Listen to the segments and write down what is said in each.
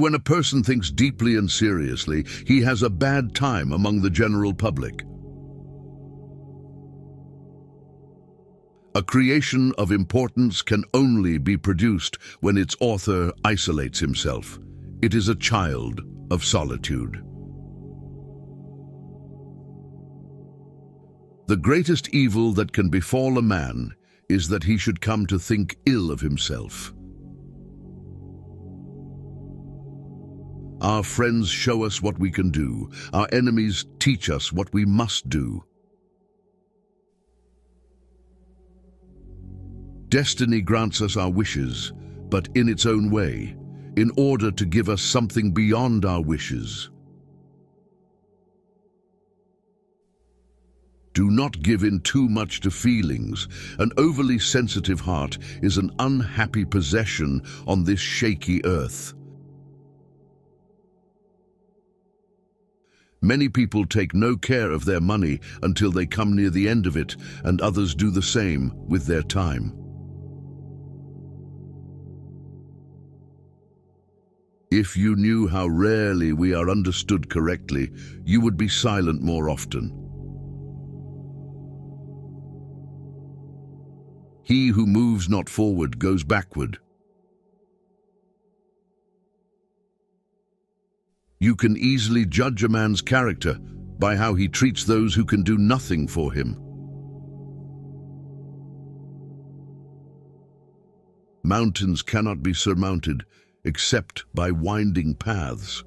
When a person thinks deeply and seriously, he has a bad time among the general public. A creation of importance can only be produced when its author isolates himself. It is a child of solitude. The greatest evil that can befall a man is that he should come to think ill of himself. Our friends show us what we can do. Our enemies teach us what we must do. Destiny grants us our wishes, but in its own way, in order to give us something beyond our wishes. Do not give in too much to feelings. An overly sensitive heart is an unhappy possession on this shaky earth. Many people take no care of their money until they come near the end of it, and others do the same with their time. If you knew how rarely we are understood correctly, you would be silent more often. He who moves not forward goes backward. You can easily judge a man's character by how he treats those who can do nothing for him. Mountains cannot be surmounted except by winding paths.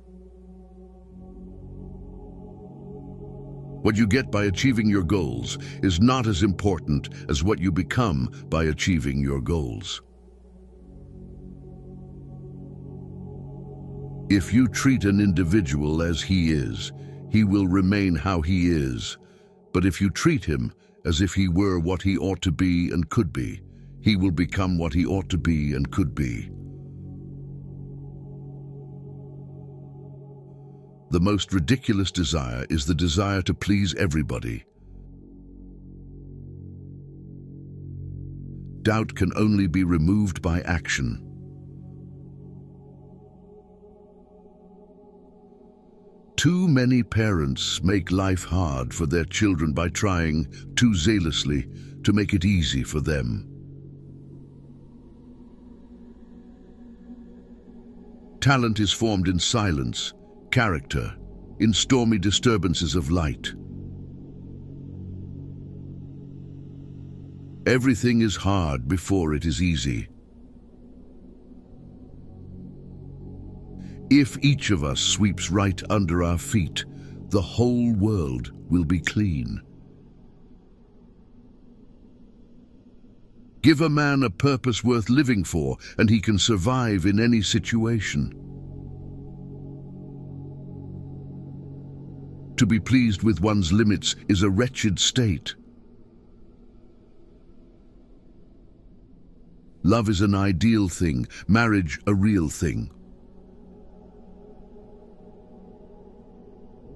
What you get by achieving your goals is not as important as what you become by achieving your goals. If you treat an individual as he is, he will remain how he is. But if you treat him as if he were what he ought to be and could be, he will become what he ought to be and could be. The most ridiculous desire is the desire to please everybody. Doubt can only be removed by action. Too many parents make life hard for their children by trying too zealously to make it easy for them. Talent is formed in silence, character, in stormy disturbances of light. Everything is hard before it is easy. If each of us sweeps right under our feet, the whole world will be clean. Give a man a purpose worth living for, and he can survive in any situation. To be pleased with one's limits is a wretched state. Love is an ideal thing, marriage a real thing.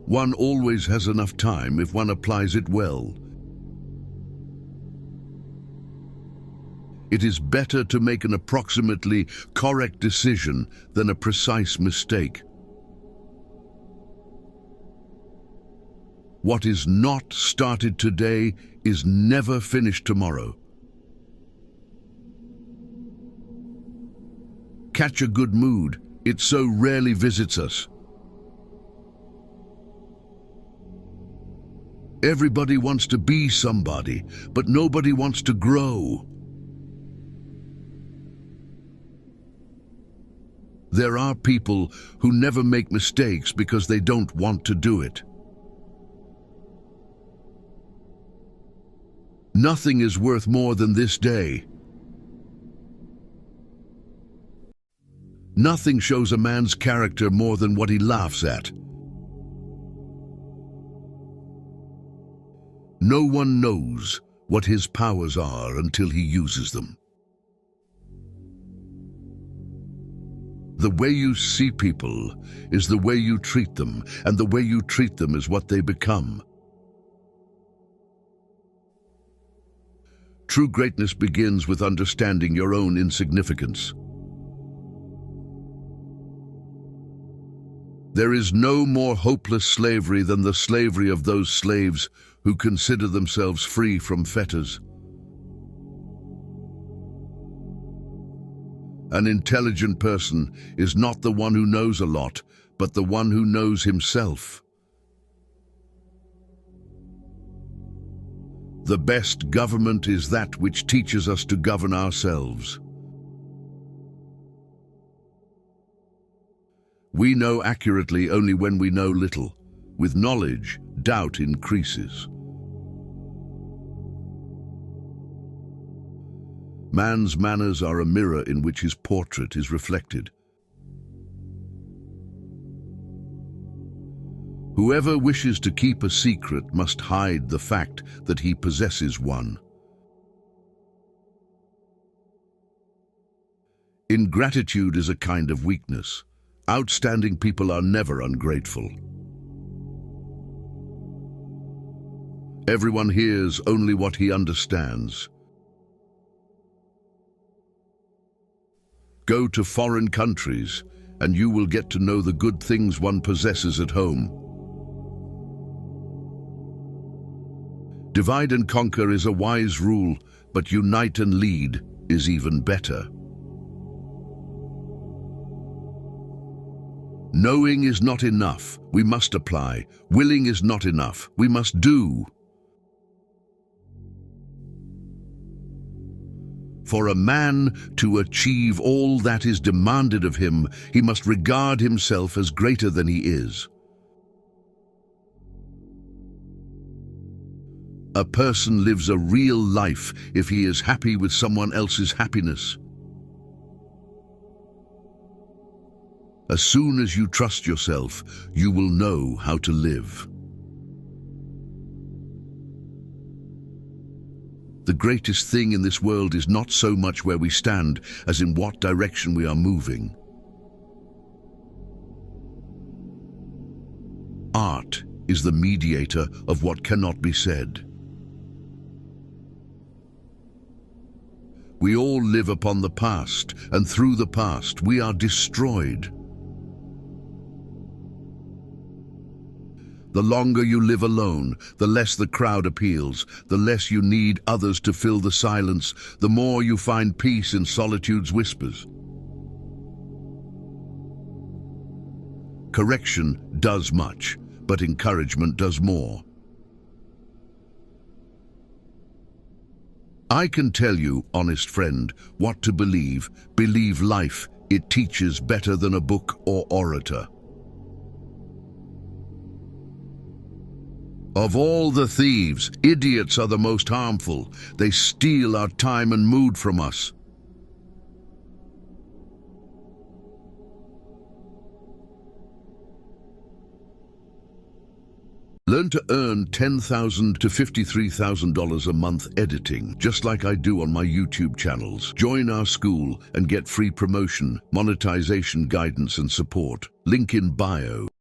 One always has enough time if one applies it well. It is better to make an approximately correct decision than a precise mistake. What is not started today is never finished tomorrow. Catch a good mood. It so rarely visits us. Everybody wants to be somebody, but nobody wants to grow. There are people who never make mistakes because they don't want to do it. Nothing is worth more than this day. Nothing shows a man's character more than what he laughs at. No one knows what his powers are until he uses them. The way you see people is the way you treat them, and the way you treat them is what they become. True greatness begins with understanding your own insignificance. There is no more hopeless slavery than the slavery of those slaves who consider themselves free from fetters. An intelligent person is not the one who knows a lot, but the one who knows himself. The best government is that which teaches us to govern ourselves. We know accurately only when we know little. With knowledge, doubt increases. Man's manners are a mirror in which his portrait is reflected. Whoever wishes to keep a secret must hide the fact that he possesses one. Ingratitude is a kind of weakness. Outstanding people are never ungrateful. Everyone hears only what he understands. Go to foreign countries, and you will get to know the good things one possesses at home. Divide and conquer is a wise rule, but unite and lead is even better. Knowing is not enough, we must apply. Willing is not enough, we must do. For a man to achieve all that is demanded of him, he must regard himself as greater than he is. A person lives a real life if he is happy with someone else's happiness. As soon as you trust yourself, you will know how to live. The greatest thing in this world is not so much where we stand as in what direction we are moving. Art is the mediator of what cannot be said. We all live upon the past, and through the past we are destroyed. The longer you live alone, the less the crowd appeals, the less you need others to fill the silence, the more you find peace in solitude's whispers. Correction does much, but encouragement does more. I can tell you, honest friend, what to believe. Believe life. It teaches better than a book or orator. Of all the thieves, idiots are the most harmful. They steal our time and mood from us. Learn to earn $10,000 to $53,000 a month editing, just like I do on my YouTube channels. Join our school and get free promotion, monetization guidance and support. Link in bio.